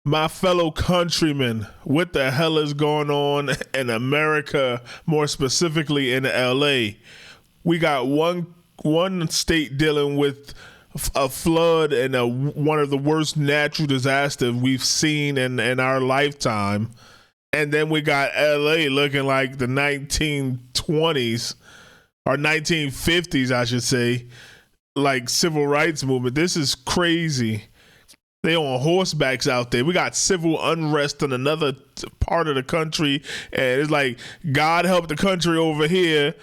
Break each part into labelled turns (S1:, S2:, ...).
S1: My fellow countrymen, what the hell is going on in America, more specifically in LA? We got one state dealing with a flood and one of the worst natural disasters we've seen in our lifetime. And then we got LA looking like the 1920s or 1950s, I should say, like civil rights movement. This is crazy. They on horsebacks out there. We got civil unrest in another part of the country, and it's like, God help the country over here.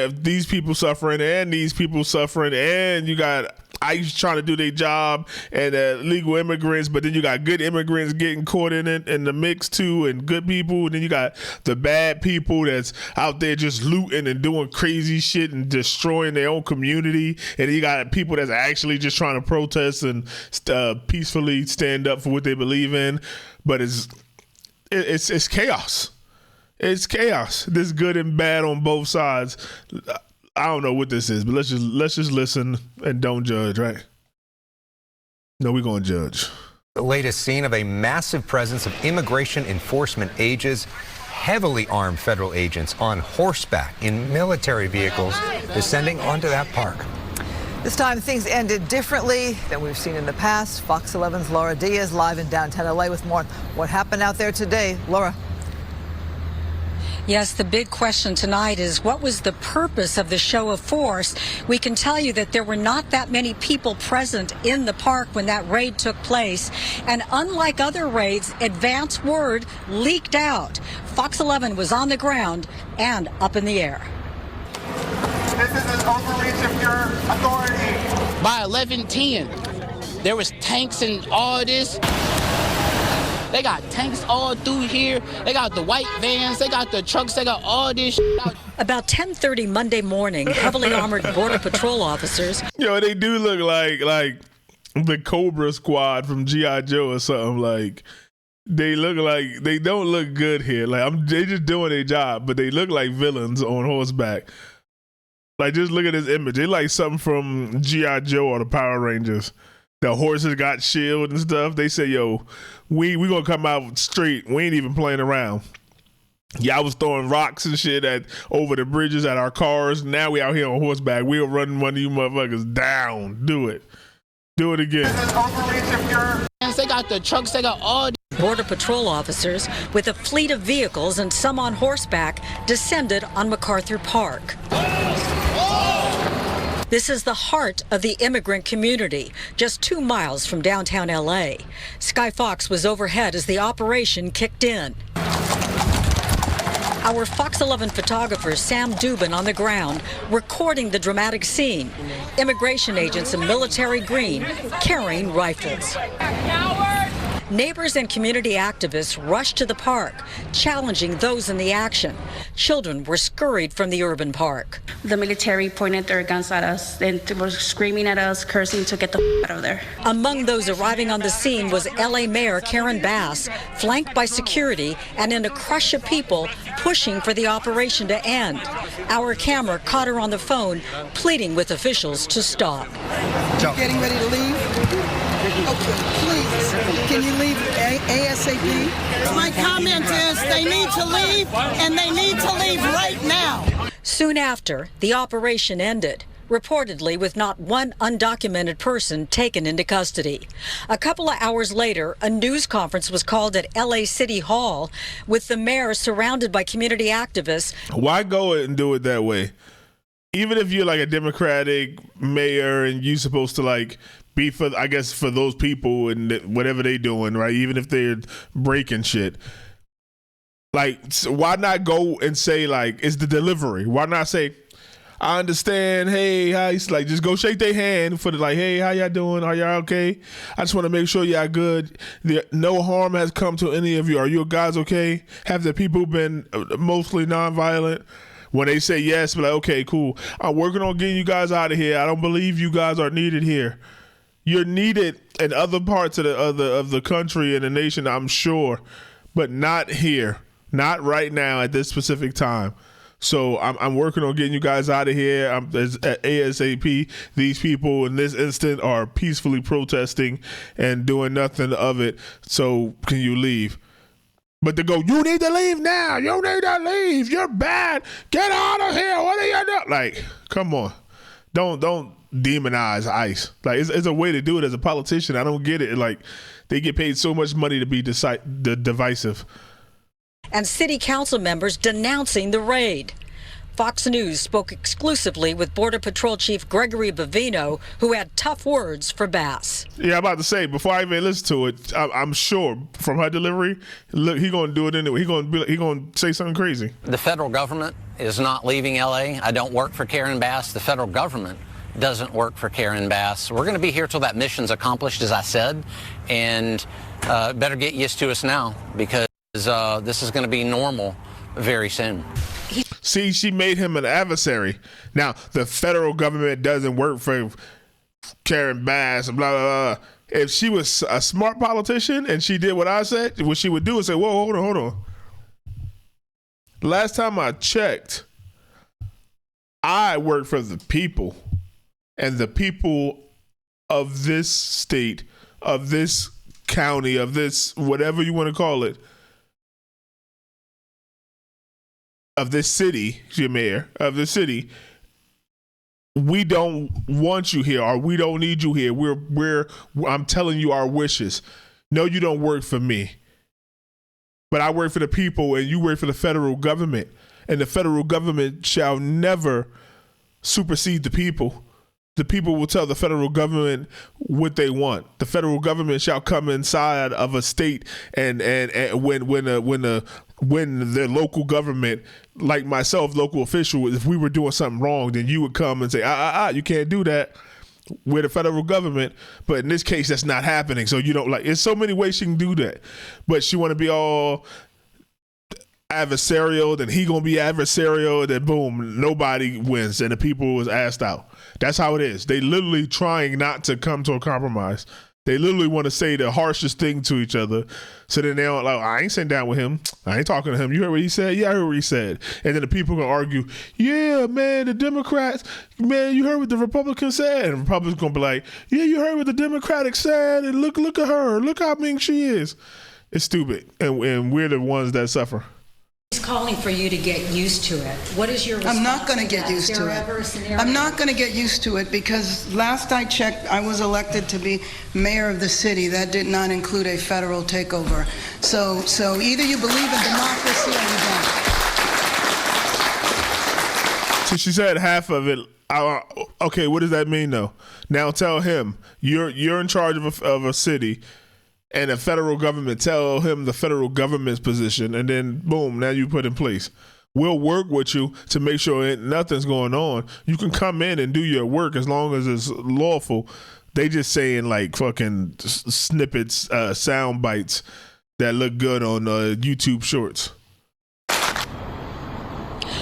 S1: These people suffering and these people suffering, and you got ICE trying to do their job, and legal immigrants, but then you got good immigrants getting caught in it in the mix too, and good people. And then you got the bad people that's out there just looting and doing crazy shit and destroying their own community. And then you got people that's actually just trying to protest and peacefully stand up for what they believe in. But it's chaos. It's chaos. There's good and bad on both sides. I don't know what this is, but let's just listen and don't judge, right? No, we're gonna judge.
S2: The latest scene of a massive presence of immigration enforcement agents, heavily armed federal agents on horseback in military vehicles descending onto that park.
S3: This time things ended differently than we've seen in the past. Fox 11's Laura Diaz live in downtown LA with more on what happened out there today. Laura.
S4: Yes, the big question tonight is, what was the purpose of the show of force? We can tell you that there were not that many people present in the park when that raid took place. And unlike other raids, advance word leaked out. Fox 11 was on the ground and up in the air.
S5: This is an overreach of your authority.
S6: By 11:10, there was tanks and all this. They got tanks all through here. They got the white vans. They got the trucks. They got all this out.
S4: About 10:30 Monday morning, heavily armored Border Patrol officers.
S1: Yo, they do look like the Cobra Squad from G.I. Joe or something. Like, they look like, they don't look good here. Like, they just doing their job, but they look like villains on horseback. Like, just look at this image. They like something from G.I. Joe or the Power Rangers. The horses got shield and stuff. They say, yo, we gonna come out straight. We ain't even playing around. Y'all was throwing rocks and shit over the bridges at our cars. Now we out here on horseback. We'll run one of you motherfuckers down. Do it. Do it again.
S5: This is overreach of your...
S6: They got the trucks. They got all
S4: Border Patrol officers with a fleet of vehicles and some on horseback descended on MacArthur Park. This is the heart of the immigrant community, just 2 miles from downtown LA. Sky Fox was overhead as the operation kicked in. Our Fox 11 photographer, Sam Dubin, on the ground, recording the dramatic scene. Immigration agents in military green carrying rifles. Neighbors and community activists rushed to the park, challenging those in the action. Children were scurried from the urban park.
S7: The military pointed their guns at us. They were screaming at us, cursing to get the out of there.
S4: Among those arriving on the scene was LA Mayor Karen Bass, flanked by security and in a crush of people pushing for the operation to end. Our camera caught her on the phone, pleading with officials to stop.
S8: Getting ready to leave? Okay, please, can you leave ASAP?
S9: My comment is they need to leave, and they need to leave right now.
S4: Soon after, the operation ended, reportedly with not one undocumented person taken into custody. A couple of hours later, a news conference was called at LA City Hall with the mayor surrounded by community activists.
S1: Why go and do it that way? Even if you're like a Democratic mayor and you're supposed to like be for, I guess, for those people and whatever they doing, right? Even if they're breaking shit. Like, so why not go and say, like, it's the delivery? Why not say, I understand, hey, how you, like, just go shake their hand for the, like, hey, how y'all doing? Are y'all okay? I just want to make sure y'all good. No harm has come to any of you. Are you guys okay? Have the people been mostly nonviolent? When they say yes, be like, okay, cool. I'm working on getting you guys out of here. I don't believe you guys are needed here. You're needed in other parts of the country and the nation, I'm sure, but not here, not right now at this specific time. So I'm working on getting you guys out of here. At ASAP. These people in this instant are peacefully protesting and doing nothing of it. So can you leave? But they go, you need to leave now. You need to leave. You're bad. Get out of here. What are you doing? Like, come on. Don't demonize ICE. Like, it's a way to do it as a politician. I don't get it. Like, they get paid so much money to be divisive.
S4: And city council members denouncing the raid. Fox News spoke exclusively with Border Patrol Chief Gregory Bovino, who had tough words for Bass.
S1: Yeah, I'm about to say, before I even listen to it, I'm sure from her delivery, look, he's going to do it anyway. He's going to say something crazy.
S10: The federal government is not leaving L.A. I don't work for Karen Bass. The federal government doesn't work for Karen Bass. We're going to be here till that mission's accomplished, as I said, and better get used to us now, because this is going to be normal very soon.
S1: See, she made him an adversary. Now, the federal government doesn't work for Karen Bass, blah, blah, blah. If she was a smart politician and she did what I said, what she would do is say, whoa, hold on. Last time I checked, I work for the people, and the people of this state, of this county, of this, whatever you want to call it, of this city, your mayor, of the city, we don't want you here, or we don't need you here. I'm telling you our wishes. No, you don't work for me. But I work for the people, and you work for the federal government. And the federal government shall never supersede the people. The people will tell the federal government what they want. The federal government shall come inside of a state and when the local government, like myself, local official, if we were doing something wrong, then you would come and say, you can't do that. We're the federal government. But in this case, that's not happening. So you don't like. There's so many ways she can do that, but she want to be all adversarial, then he gonna be adversarial, then boom, nobody wins, and the people was asked out. That's how it is. They literally trying not to come to a compromise. They literally want to say the harshest thing to each other, so then they don't like, I ain't sitting down with him. I ain't talking to him. You heard what he said? Yeah, I heard what he said. And then the people gonna argue, yeah, man, the Democrats, man, you heard what the Republicans said? And the Republicans gonna be like, yeah, you heard what the Democratic said, and look at her. Look how mean she is. It's stupid. And we're the ones that suffer.
S4: He's calling for you to get used to it. What is your response?
S8: I'm not going to get used to it. I'm not going to get used to it because last I checked, I was elected to be mayor of the city. That did not include a federal takeover. So either you believe in democracy or you don't.
S1: So she said half of it. Okay, what does that mean though? Now tell him you're in charge of a city. And the federal government tell him the federal government's position, and then boom, now you put in place. We'll work with you to make sure nothing's going on. You can come in and do your work as long as it's lawful. They just saying like fucking snippets, sound bites that look good on YouTube Shorts.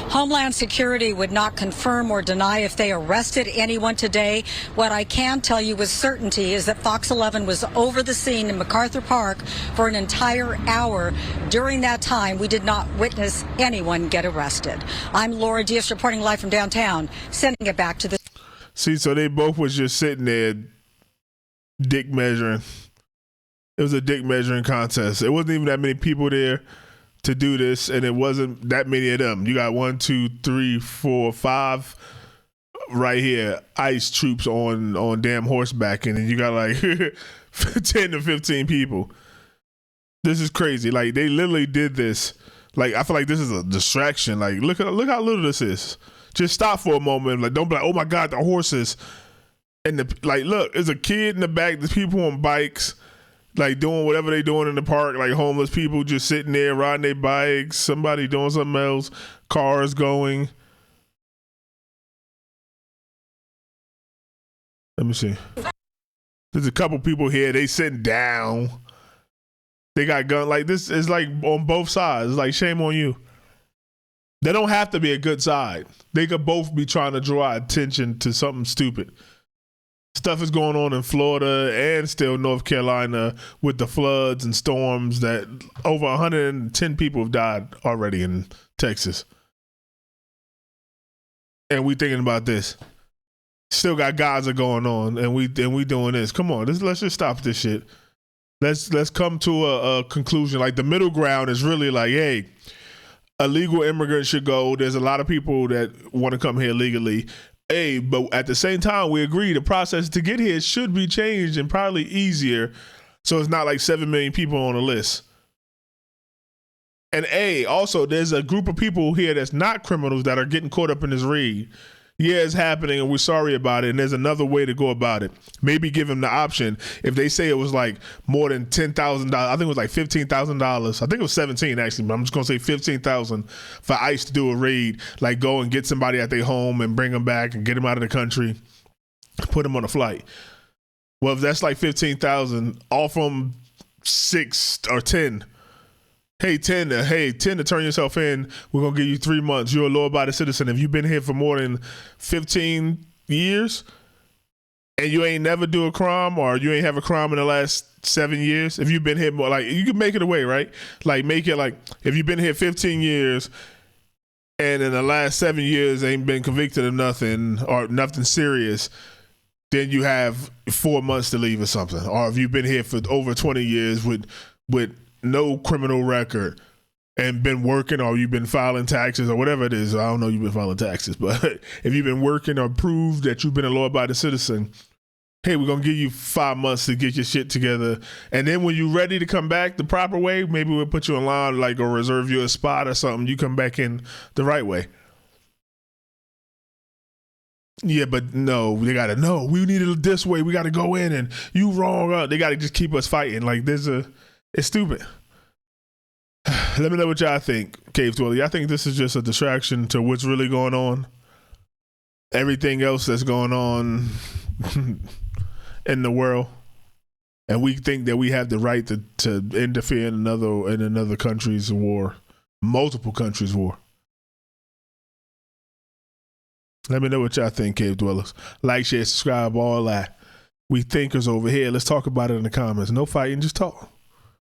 S4: Homeland Security would not confirm or deny if they arrested anyone today. What I can tell you with certainty is that Fox 11 was over the scene in MacArthur Park for an entire hour. During that time, we did not witness anyone get arrested. I'm Laura Diaz reporting live from downtown, sending it back to the...
S1: See, so they both was just sitting there dick measuring. It was a dick measuring contest. It wasn't even that many people there to do this, and it wasn't that many of them. You got 1, 2, 3, 4, 5 right here, ICE troops on damn horseback, and then you got like 10 to 15 people. This is crazy. Like they literally did this. Like I feel like this is a distraction. Like look how little this is. Just stop for a moment. Like don't be like, oh my God, the horses. And look, there's a kid in the back. There's people on bikes. Like doing whatever they doing in the park, like homeless people just sitting there riding their bikes, somebody doing something else, cars going. Let me see. There's a couple people here, they sitting down. They got guns. Like this is like on both sides. It's like shame on you. They don't have to be a good side. They could both be trying to draw attention to something stupid. Stuff is going on in Florida and still North Carolina with the floods and storms that over 110 people have died already in Texas. and we thinking about this. Still got Gaza going on, and we doing this. Come on, let's just stop this shit. Let's come to a conclusion. Like, the middle ground is really like, hey, illegal immigrants should go. There's a lot of people that want to come here legally. Hey, but at the same time, we agree the process to get here should be changed and probably easier, so it's not like 7 million people on the list. And also, there's a group of people here that's not criminals that are getting caught up in this raid. Yeah, it's happening, and we're sorry about it, and there's another way to go about it. Maybe give them the option. If they say it was like more than $10,000, I think it was like $15,000. I think it was 17 actually, but I'm just gonna say 15,000 for ICE to do a raid. Like, go and get somebody at their home and bring them back and get them out of the country, put them on a flight. Well, if that's like 15,000, offer them 6 or 10. Hey, 10 to turn yourself in. We're going to give you 3 months. You're a law-abiding citizen. If you've been here for more than 15 years and you ain't never do a crime, or you ain't have a crime in the last 7 years, if you've been here more, like, you can make it away, right? Like, make it like, if you've been here 15 years and in the last 7 years ain't been convicted of nothing or nothing serious, then you have 4 months to leave or something. Or if you've been here for over 20 years with no criminal record and been working, or you've been filing taxes or whatever it is. I don't know, you've been filing taxes, but if you've been working or proved that you've been a law-abiding citizen, hey, we're going to give you 5 months to get your shit together. And then when you're ready to come back the proper way, maybe we'll put you in line, like, or reserve you a spot or something. You come back in the right way. Yeah, but no, they got to know. We need it this way. We got to go in, and you wrong. They got to just keep us fighting. Like, it's stupid. Let me know what y'all think, Cave Dweller. Y'all think this is just a distraction to what's really going on? Everything else that's going on in the world, and we think that we have the right to interfere in another country's war, multiple countries' war. Let me know what y'all think, Cave Dwellers. Like, share, subscribe, all that. We thinkers over here. Let's talk about it in the comments. No fighting, just talk.